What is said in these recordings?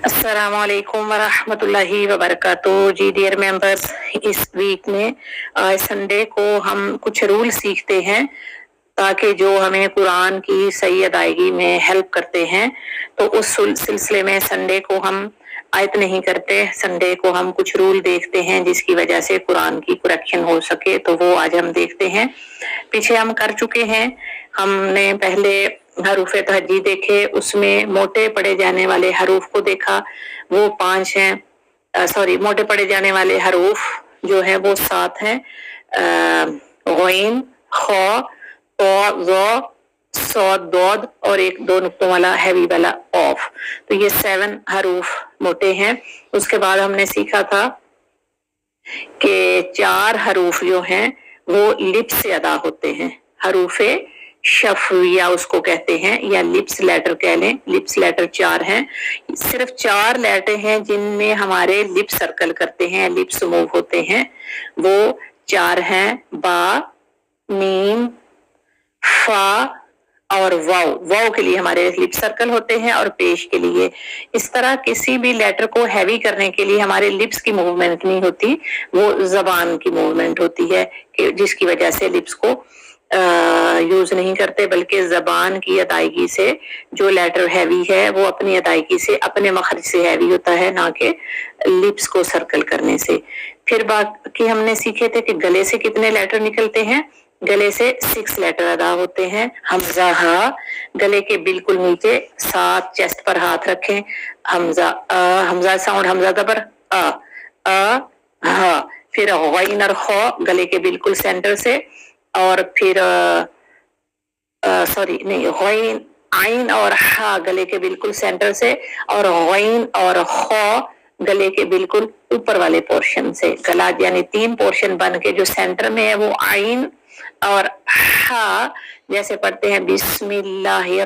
अस्सलामु अलैकुम वरहमतुल्लाहि वबरकातुहू। जी डियर मेंबर्स, इस वीक में आज संडे को हम कुछ रूल सीखते हैं ताकि जो हमें कुरान की सही अदायगी में हेल्प करते हैं, तो उस सिलसिले में संडे को हम आयत नहीं करते, संडे को हम कुछ रूल देखते हैं जिसकी वजह से कुरान की करेक्शन हो सके, तो वो आज हम देखते हैं। पीछे हम कर चुके हैं। हमने पहले हरूफ तहज्जी देखे, उसमें मोटे पढ़े जाने वाले हरूफ को देखा, वो 5 हैं। सॉरी, मोटे पढ़े जाने वाले हरूफ जो है वो 7 हैं। गैन, खा, तो, ज़, सौद, दौद और एक 2 नुक्तों वाला हैवी वाला ऑफ। तो ये 7 हरूफ मोटे हैं। उसके बाद हमने सीखा था कि 4 हरूफ जो हैं वो लिप्स से अदा होते हैं। हरूफे शफविया उसको कहते हैं, या लिप्स लेटर कह लें। लिप्स लेटर 4 हैं। सिर्फ 4 लेटर हैं जिनमें हमारे लिप्स सर्कल करते हैं, लिप्स मूव होते हैं। वो 4 हैं, बा, मीम, फा और वाव। वाव के लिए हमारे लिप सर्कल होते हैं और पेश के लिए। इस तरह किसी भी लेटर को हैवी करने के लिए हमारे लिप्स की मूवमेंट नहीं होती, वो जबान की मूवमेंट होती है, कि जिसकी वजह से लिप्स को यूज नहीं करते, बल्कि जबान की अदायगी से जो लेटर हैवी है वो अपनी अदायगी से, अपने मखरज से हैवी होता है, ना कि लिप्स को सर्कल करने से। फिर बाकी हमने सीखे थे कि गले से कितने लेटर निकलते हैं। गले से 6 लेटर अदा होते हैं। हमजा हा, गले के बिल्कुल नीचे, साथ चेस्ट पर हाथ रखें। हमजा हमजा साउंड, हमजा जबर अ हा। फिर गैन और खा गले के बिल्कुल सेंटर से, और फिर सॉरी नहीं, गैन, आइन और हा गले के बिल्कुल सेंटर से, और गैन और खा गले के बिल्कुल ऊपर वाले पोर्शन से। गला यानी 3 पोर्शन बन के जो सेंटर में है वो आइन और हा, जैसे पढ़ते हैं बिस्मिल्लाहिर्रहमा,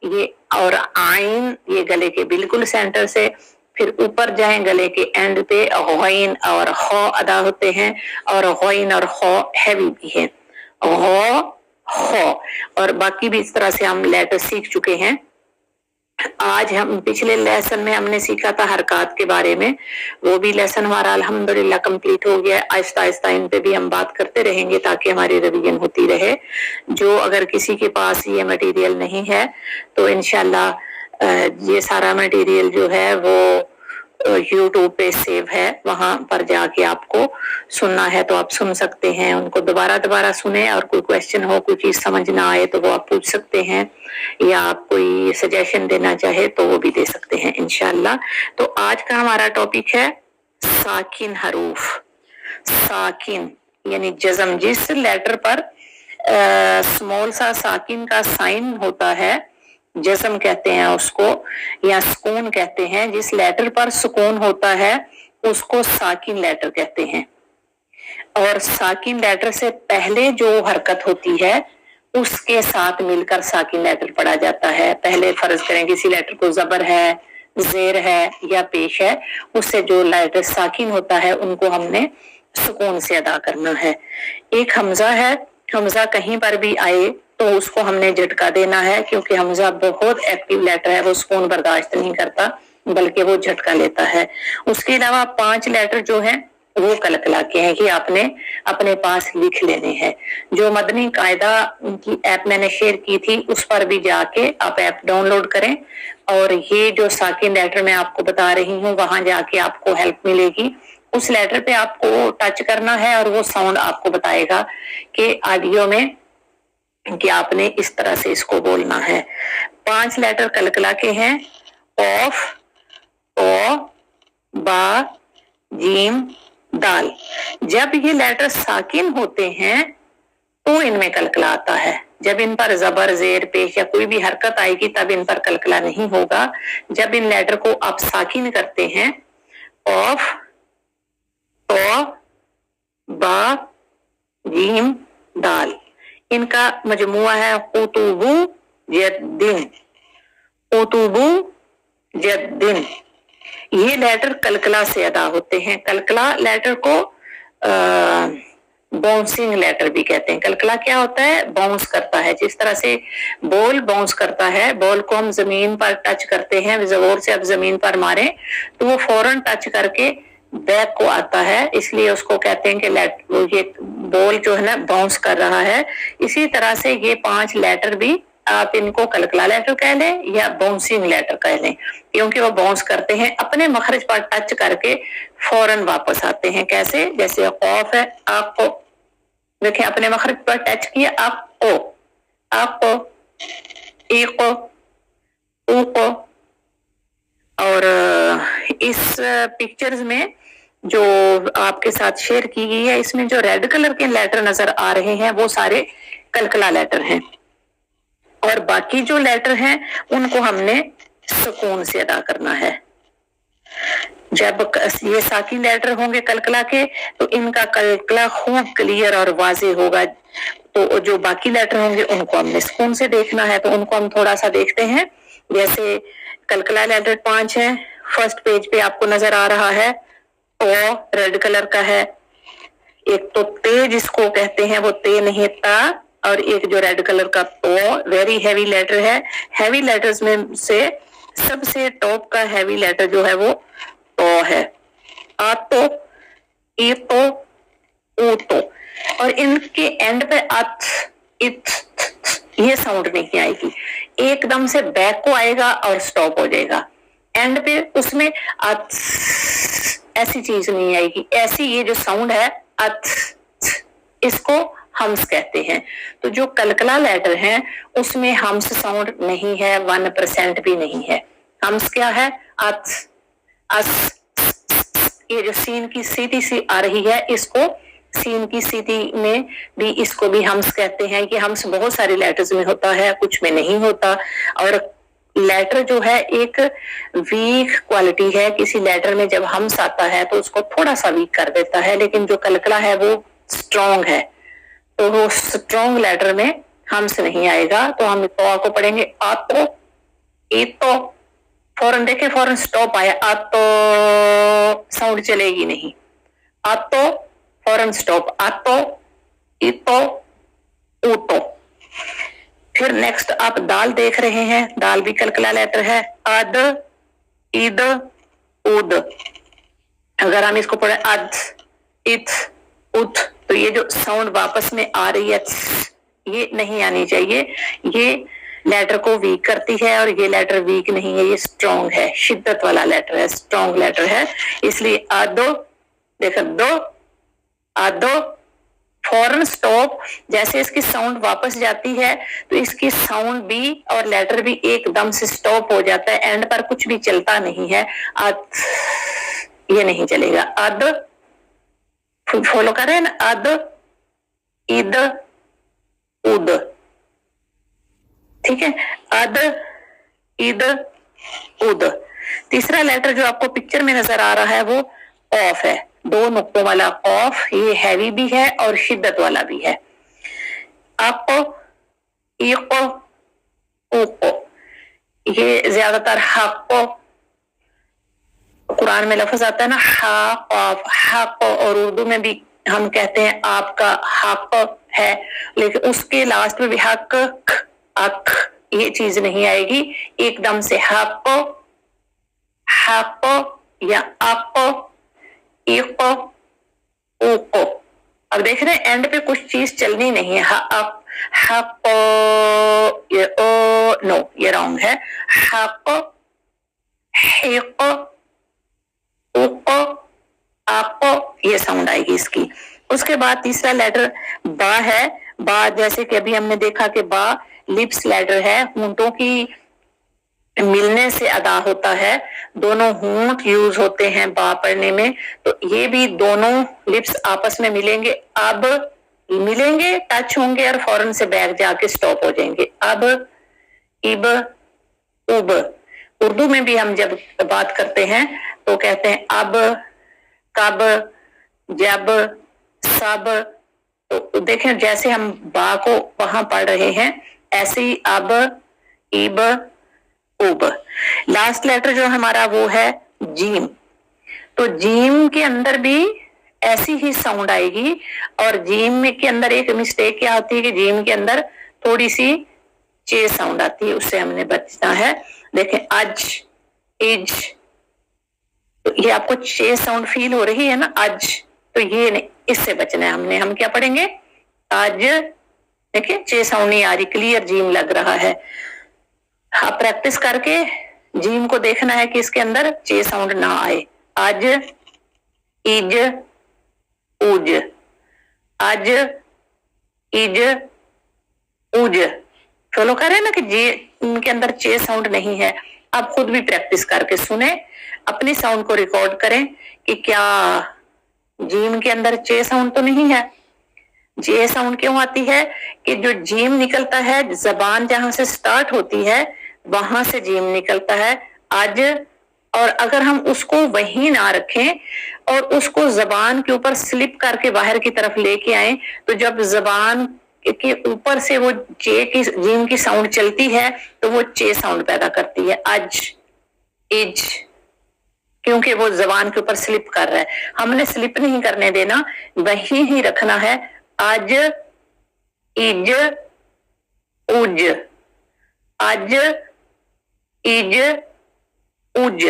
ये और आइन ये गले के बिल्कुल सेंटर से। फिर ऊपर जाएं गले के एंड पे गैन और खा अदा होते हैं, और गैन और खा हैवी भी है, खा। और बाकी भी इस तरह से हम लेटर सीख चुके हैं। आज हम पिछले लेसन में हमने सीखा था हरकत के बारे में, वो भी लेसन हमारा अल्हम्दुलिल्लाह कंप्लीट हो गया। आहिस्ता आहिस्ता इन पे भी हम बात करते रहेंगे ताकि हमारी रिवीजन होती रहे। जो अगर किसी के पास ये मटेरियल नहीं है तो इंशाल्लाह ये सारा मटेरियल जो है वो यूट्यूब पे सेव है, वहां पर जाके आपको सुनना है तो आप सुन सकते हैं। उनको दोबारा सुने, और कोई क्वेश्चन हो, कोई चीज समझ ना आए तो वो आप पूछ सकते हैं, या आप कोई सजेशन देना चाहे तो वो भी दे सकते हैं इंशाल्लाह। तो आज का हमारा टॉपिक है साकिन हरूफ। साकिन यानी जज़म, जिस लेटर पर स्मॉल सा साकिन का साइन होता है, जज़म कहते हैं उसको, या सुकून कहते हैं। जिस लेटर पर सुकून होता है उसको साकिन लेटर कहते हैं। और साकिन लेटर से पहले जो हरकत होती है उसके साथ मिलकर साकिन लेटर पढ़ा जाता है। पहले फर्ज करें किसी लेटर को जबर है, जेर है या पेश है, उससे जो लेटर साकिन होता है उनको हमने सुकून से अदा करना है। एक हमजा है, हमजा कहीं पर भी आए तो उसको हमने झटका देना है, क्योंकि हमजा बहुत एक्टिव लेटर है, वो सुकून बर्दाश्त नहीं करता बल्कि वो झटका लेता है। उसके अलावा 5 लेटर जो है वो कलकला के हैं कि आपने अपने पास लिख लेने हैं। जो मदनी कायदा की ऐप मैंने शेयर की थी उस पर भी जाके आप ऐप डाउनलोड करें, और ये जो साकिन लेटर मैं आपको बता रही हूँ वहां जाके आपको हेल्प मिलेगी। उस लेटर पे आपको टच करना है और वो साउंड आपको बताएगा कि ऑडियो में कि आपने इस तरह से इसको बोलना है। 5 लेटर कलकला के हैं, ऑफ, ओ, बा, जीम, दाल। जब ये लेटर साकिन होते हैं तो इनमें कलकला आता है। जब इन पर जबर, जेर, पेश या कोई भी हरकत आएगी तब इन पर कलकला नहीं होगा। जब इन लेटर को आप साकिन करते हैं, ऑफ, तो, बा, जीम, दाल, इनका मजमुआ है कुतुबु जद्दिन। कुतुबु जद्दिन ये लेटर कलकला से अदा होते हैं। कलकला लेटर को बाउंसिंग लेटर भी कहते हैं। कलकला क्या होता है? बाउंस करता है। जिस तरह से बॉल बाउंस करता है, बॉल को हम जमीन पर टच करते हैं, जोर से अब जमीन पर मारे तो वो फौरन टच करके बैक को आता है, इसलिए उसको कहते हैं कि ये बॉल जो है ना बाउंस कर रहा है। इसी तरह से ये 5 लेटर भी आप इनको कलकला लेटर कह लें या बाउंसिंग लेटर कह लें, क्योंकि वो बाउंस करते हैं, अपने मखरज पर टच करके फौरन वापस आते हैं। कैसे? जैसे खौफ है, आपको देखिए अपने मखरज पर टच किया, आपको ईको ऊको। और इस पिक्चर्स में जो आपके साथ शेयर की गई है, इसमें जो रेड कलर के लेटर नजर आ रहे हैं वो सारे कलकला लेटर हैं, और बाकी जो लेटर हैं उनको हमने सुकून से अदा करना है। जब ये साकी लेटर होंगे कलकला के तो इनका कलकला खूब क्लियर और वाजे होगा, तो जो बाकी लेटर होंगे उनको हमने सुकून से देखना है। तो उनको हम थोड़ा सा देखते हैं। जैसे कलकला लेटर 5 है, फर्स्ट पेज पे आपको नजर आ रहा है, ओ रेड कलर का है। एक तो ते जिसको कहते हैं वो ते नहीं ता, और एक जो रेड कलर का तो वेरी हैवी लेटर है। हैवी लेटर्स में से सबसे टॉप का हैवी लेटर जो है वो तो है। आतो, ईतो, ऊतो, और इनके एंड पे अथ, इथ, ये साउंड नहीं आएगी, एकदम से बैक को आएगा और स्टॉप हो जाएगा। एंड पे उसमें अथ ऐसी चीज नहीं आएगी। ऐसी ये जो साउंड है अथ, इसको हम्स कहते हैं। तो जो कलकला लेटर है उसमें हम्स साउंड नहीं है, 1% भी नहीं है। हम्स क्या है? अथ, अस। ये जो सीन की सीधी सी आ रही है, इसको सीन की सीधी में भी इसको भी हम्स कहते हैं। कि हम्स बहुत सारे लेटर्स में होता है, कुछ में नहीं होता। और लेटर जो है एक वीक क्वालिटी है, किसी लेटर में जब हम्स आता है तो उसको थोड़ा सा वीक कर देता है, लेकिन जो कलकला है वो स्ट्रॉन्ग है, तो वो स्ट्रॉन्ग लेटर में हम्स नहीं आएगा। तो हम तो को पढ़ेंगे आतो, ईतो, फौरन देखे फौरन स्टॉप आया, आतो साउंड चलेगी नहीं, आतो फौरन स्टॉप, आतो, ईतो, ऊतो। फिर नेक्स्ट आप दाल देख रहे हैं, दाल भी कलकला लेटर है, अद, ईद, उद। अगर हम इसको पढ़े अद, इथ, उथ, तो ये जो साउंड वापस में आ रही है ये नहीं आनी चाहिए, ये लेटर को वीक करती है। और ये लेटर वीक नहीं है, ये स्ट्रॉन्ग है, शिद्दत वाला लेटर है, स्ट्रॉन्ग लेटर है। इसलिए आदो, देखो दो, आदो, फौरन स्टॉप। जैसे इसकी साउंड वापस जाती है तो इसकी साउंड भी और लेटर भी एकदम से स्टॉप हो जाता है, एंड पर कुछ भी चलता नहीं है। अद, ये नहीं चलेगा। अद, फॉलो कर रहे हैं ना, अद, ईद, उद, ठीक है, अद, ईद, उद। तीसरा लेटर जो आपको पिक्चर में नजर आ रहा है वो ऑफ है, 2 नुक्तों वाला ऑफ। ये हैवी भी है और शिद्दत वाला भी है। आपको, ईको, ऊको, ये ज्यादातर हाको, कुरान में लफ्ज आता है ना हाको, और उर्दू में भी हम कहते हैं आपका हक है, लेकिन उसके लास्ट में भी हक, अक, ये चीज नहीं आएगी, एकदम से हक, या आपको, ईको, ऊको। अब देख रहे हैं एंड पे कुछ चीज चलनी नहीं है, हक, ये ओ नो, ये रॉन्ग है। हक, हिक, ऊको, आपको, ये साउंड आएगी इसकी। उसके बाद तीसरा लेटर बा है। बा जैसे कि अभी हमने देखा कि बा लिप्स लेटर है, होंठों की मिलने से अदा होता है, दोनों होंठ यूज होते हैं बा पढ़ने में। तो ये भी दोनों लिप्स आपस में मिलेंगे, अब मिलेंगे, टच होंगे और फौरन से बैक जाके स्टॉप हो जाएंगे। अब, इब, उब। उर्दू में भी हम जब बात करते हैं तो कहते हैं अब, कब, जब, सब। तो देखें जैसे हम बा को वहां पढ़ रहे हैं ऐसे ही अब, इब, उब। लास्ट लेटर जो हमारा वो है जीम। तो जीम के अंदर भी ऐसी ही साउंड आएगी। और जीम में के अंदर एक मिस्टेक क्या होती है कि जीम के अंदर थोड़ी सी चे साउंड आती है, उससे हमने बचना है। देखें आज, इज, तो ये आपको चे साउंड फील हो रही है ना, आज, तो ये नहीं, इससे बचना है हमने। हम क्या पढ़ेंगे, आज, देखिए चे साउंड नहीं आ रही, क्लियर जीम लग रहा है। आप प्रैक्टिस करके जीम को देखना है कि इसके अंदर चे साउंड ना आए। आज, इज, उज, आज, इज, उज, फॉलो करें ना कि जे इनके अंदर चे साउंड नहीं है। आप खुद भी प्रैक्टिस करके सुने, अपनी साउंड को रिकॉर्ड करें कि क्या जीम के अंदर चे साउंड तो नहीं है। जे साउंड क्यों आती है कि जो जीम निकलता है, जबान जहां से स्टार्ट होती है वहां से जीम निकलता है, आज। और अगर हम उसको वहीं ना रखें और उसको जबान के ऊपर स्लिप करके बाहर की तरफ लेके आए, तो जब जबान के ऊपर से वो चे की, जीम की साउंड चलती है तो वो चे साउंड पैदा करती है, आज, इज, क्योंकि वो जबान के ऊपर स्लिप कर रहा है। हमने स्लिप नहीं करने देना, वहीं ही रखना है, आज, इज, उज, आज, इज, उज।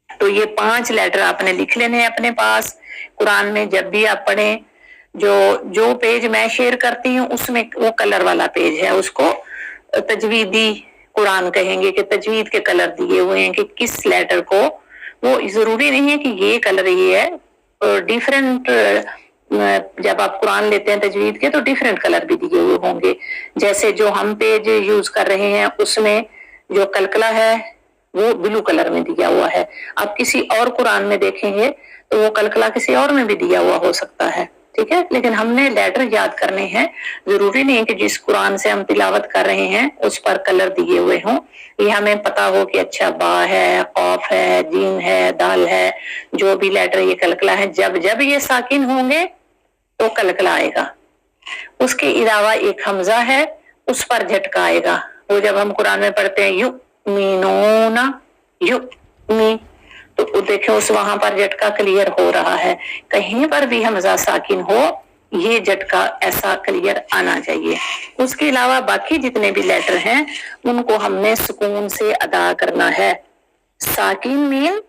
तो ये 5 लेटर आपने लिख लेने हैं अपने पास। कुरान में जब भी आप पढ़ें, जो पेज मैं शेयर करती हूँ उसमें वो कलर वाला पेज है, उसको तजवीदी कुरान कहेंगे कि तजवीद के कलर दिए हुए हैं कि किस लेटर को, वो जरूरी नहीं है कि ये कलर ये है, डिफरेंट, जब आप कुरान लेते हैं तजवीद के तो डिफरेंट कलर भी दिए हुए होंगे। जैसे जो हम पेज यूज कर रहे हैं उसमें जो कलकला है वो ब्लू कलर में दिया हुआ है। आप किसी और कुरान में देखेंगे तो वो कलकला किसी और में भी दिया हुआ हो सकता है, ठीक है। लेकिन हमने लेटर याद करने हैं, जरूरी नहीं है कि जिस कुरान से हम तिलावत कर रहे हैं उस पर कलर दिए हुए हों। ये हमें पता हो कि अच्छा बा है, कौफ है, जीम है, दाल है, जो भी लेटर ये कलकला है, जब जब ये साकिन होंगे तो कलकला आएगा। उसके अलावा एक हमजा है, उस पर झटका आएगा। वो जब हम कुरान में पढ़ते हैं यु मीनूना, यु मी, तो देखें उस वहां पर झटका क्लियर हो रहा है। कहीं पर भी हमजा साकिन हो, ये झटका ऐसा क्लियर आना चाहिए। उसके अलावा बाकी जितने भी लेटर हैं उनको हमने सुकून से अदा करना है। साकिन मीन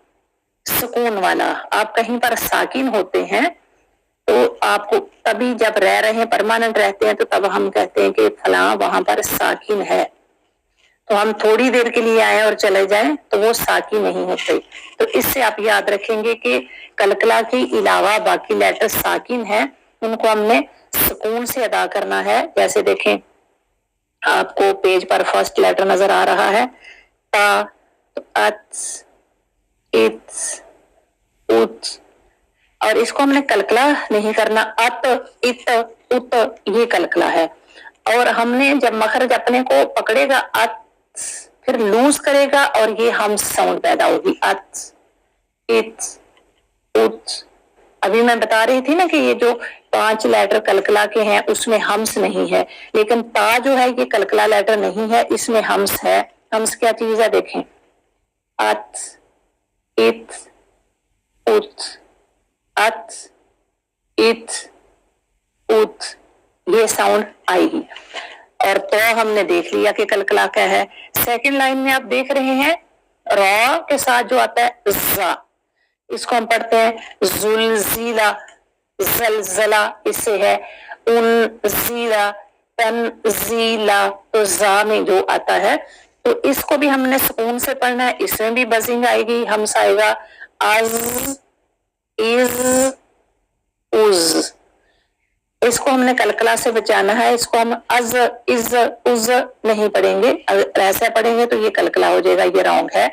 सुकून वाला। आप कहीं पर साकिन होते हैं तो आपको तभी जब रह रहे हैं, परमानेंट रहते हैं, तो तब हम कहते हैं कि फलां वहां पर साकिन है। तो हम थोड़ी देर के लिए आए और चले जाएं तो वो साकिन नहीं होते। तो इससे आप याद रखेंगे कि कलकला के अलावा बाकी लेटर साकिन है, उनको हमने सुकून से अदा करना है। जैसे देखें आपको पेज पर फर्स्ट लेटर नजर आ रहा है ता, तो अत्स, इत्स, उत्स, और इसको हमने कलकला नहीं करना, अत, इत, उत, ये कलकला है। और हमने जब मखरज अपने को पकड़ेगा अत, फिर लूज करेगा और ये हम साउंड पैदा होगी, अत, इत, उत। अभी मैं बता रही थी ना कि ये जो 5 लेटर कलकला के हैं उसमें हम्स नहीं है, लेकिन ता जो है ये कलकला लेटर नहीं है, इसमें हम्स है। हम्स क्या चीज है देखें, अत, इत, उत, अत, इत, उत, ये साउंड आएगी। और तो हमने देख लिया कि कलकला क्या है। सेकंड लाइन में आप देख रहे हैं रॉ के साथ जो आता है ज़ा, इसको हम पढ़ते हैं जुलजिला, जलजला, इससे है उनजीला, तनजीला, तो ज़ा में जो आता है तो इसको भी हमने सुकून से पढ़ना है। इसमें भी बजिंग आएगी, हम्स आएगा, अज, इज, उज। इसको हमने कलकला से बचाना है, इसको हम अज, इज, उज नहीं पढ़ेंगे। अगर ऐसा पढ़ेंगे तो ये कलकला हो जाएगा, ये रॉन्ग है।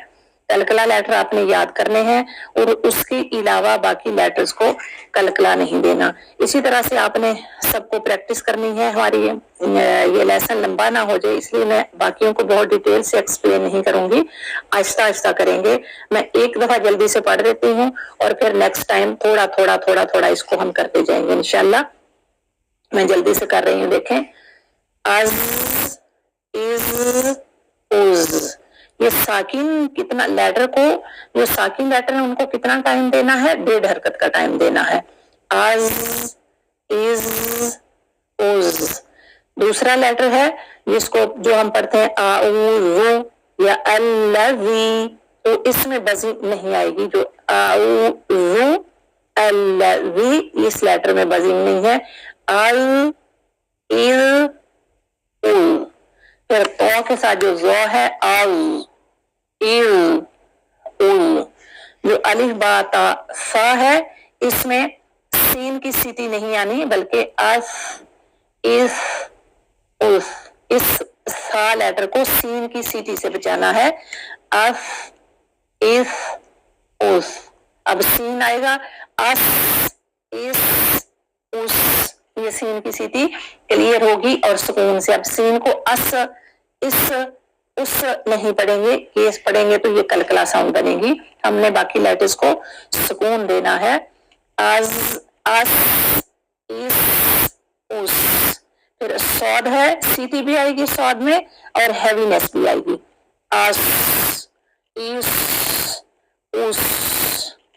कलकला लेटर आपने याद करने हैं और उसके अलावा बाकी लेटर्स को कलकला नहीं देना। इसी तरह से आपने सबको प्रैक्टिस करनी है। हमारी ये लेसन लंबा ना हो जाए इसलिए मैं बाकियों को बहुत डिटेल से एक्सप्लेन नहीं करूंगी, आहिस्ता आहिस्ता करेंगे। मैं एक दफा जल्दी से पढ़ देती हूँ और फिर नेक्स्ट टाइम थोड़ा थोड़ा थोड़ा थोड़ा इसको हम करते जाएंगे इंशाल्लाह। मैं जल्दी से कर रही हूँ, देखें अज, इज, उज, یہ ساکن کتنا لیٹر کو، جو ساکن لیٹر ہے ان کو کتنا ٹائم دینا ہے؟ ڈیڑھ حرکت کا ٹائم دینا ہے. از، از، اوز. دوسرا لیٹر ہے جس کو جو ہم پڑھتے ہیں آؤ یا الذی، تو اس میں بزنگ نہیں آئے گی. جو آؤ الذی، اس لیٹر میں بزنگ نہیں ہے. ال، اذ، ال. پھر تو کے ساتھ جو زو ہے از، اذ، ال. جو الف با تا سا ہے اس میں سین کی سیٹی نہیں آنی بلکہ اس، اس، اس. اس سا لیٹر کو سین کی سیٹی سے بچانا ہے. اس، اس، اس. اب سین آئے گا اس، اس، اس. یہ سین کی سیٹی کلیئر ہوگی اور سکون سے. اب سین کو اس، اس، اس نہیں پڑھیں گے، یہ پڑھیں گے تو یہ کلکلا ساؤنڈ بنے گی. ہم نے باقی لیٹرز کو سکون دینا ہے. از، اس، اس، اس. پھر سود ہے، سیٹی بھی آئے گی سود میں اور ہیوینس بھی آئے گی. اس، اس، اس.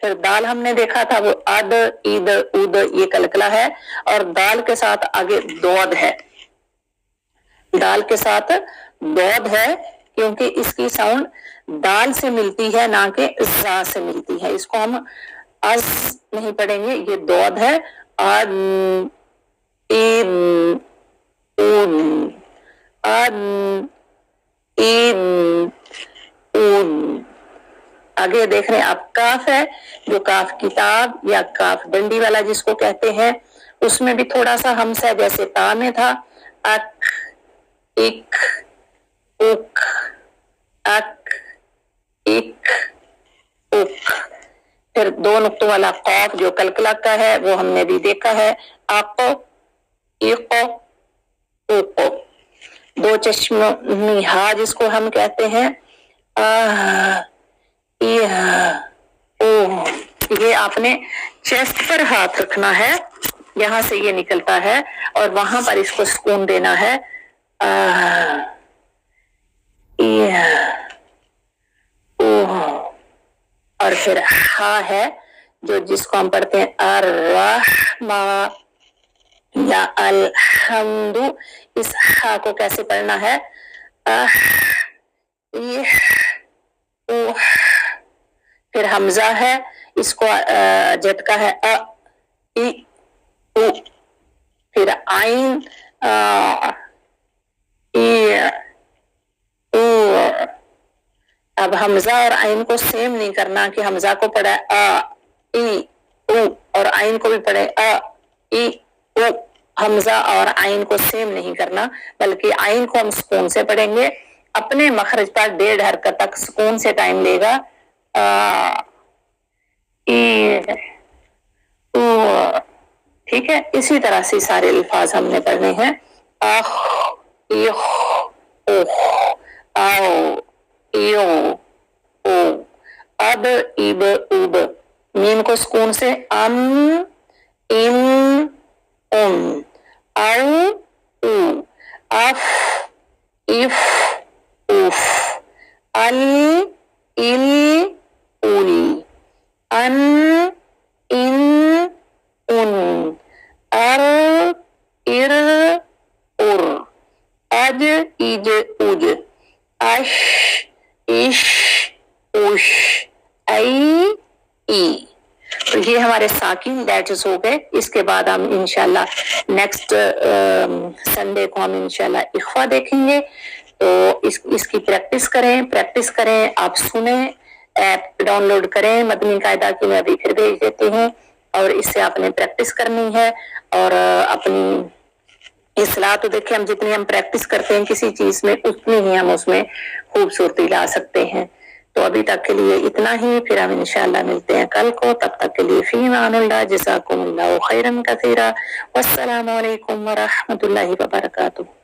پھر دال ہم نے دیکھا تھا وہ اد، عید، اد، یہ کلکلا ہے اور دال کے ساتھ آگے دود ہے. دال کے ساتھ دود ہے کیونکہ اس کی ساؤنڈ دال سے ملتی ہے نہ کہ زا سے ملتی ہے. اس کو ہم از نہیں پڑھیں گے، یہ دود ہے. اد، عید، اون. اد، عید، اون. آگے دیکھ رہے ہیں آپ کاف ہے، جو کاف کتاب یا کاف ڈنڈی والا جس کو کہتے ہیں، اس میں بھی تھوڑا سا ہمس ہے جیسے تا میں تھا. اک، اک، اک، اک، اک، اک. پھر دو نقطوں والا قاف جو کلکلا کا ہے وہ ہم نے بھی دیکھا ہے. اق، اق، اق. دو چشمی ہا جس کو ہم کہتے ہیں، یہ آپ نے چیسٹ پر ہاتھ رکھنا ہے، یہاں سے یہ نکلتا ہے اور وہاں پر اس کو سکون دینا ہے. اور پھر ہا ہے جو جس کو ہم پڑھتے ہیں الرحمٰ یا الحمد. اس ہا کو کیسے پڑھنا ہے؟ پھر حمزہ ہے، اس کو جھٹکا ہے پھر عین اب حمزہ اور عین کو سیم نہیں کرنا کہ حمزہ کو پڑھے اور عین کو بھی پڑھے حمزہ اور عین کو سیم نہیں کرنا بلکہ عین کو ہم سکون سے پڑھیں گے. اپنے مخرج پر ڈیڑھ حرکت تک سکون سے ٹائم لے گا. ٹھیک ہے، اسی طرح سے سارے الفاظ ہم نے پڑھنے ہیں. اخ، اخ، اخ، آؤ، ایو، او. اب، اب، اب. میم کو سکون سے ام، ام، ام. او، او. اف، اف، اف. ال، ال، ال. ان، ان، ان. ار، ار، ار. اج، اج، اج. اش، اش، اش. ای، ای. تو یہ ہمارے ساکن لیٹرز ہو گئے. اس کے بعد ہم انشاءاللہ نیکسٹ سنڈے کو ہم انشاءاللہ اخفا دیکھیں گے. تو اس کی پریکٹس کریں. آپ سنیں، ایپ ڈاؤن لوڈ کریں مدنی قاعدہ کی، میں ابھی پھر بھیج دیتی ہوں. اور اس سے آپ نے پریکٹس کرنی ہے اور اپنی اصلاح. تو دیکھیں ہم جتنی ہم پریکٹس کرتے ہیں کسی چیز میں اتنی ہی ہم اس میں خوبصورتی لا سکتے ہیں. تو ابھی تک کے لیے اتنا ہی، پھر ہم انشاءاللہ ملتے ہیں کل کو. تب تک کے لیے فی امان اللہ، جزاکم اللہ خیرا کثیرا، والسلام علیکم ورحمۃ اللہ وبرکاتہ.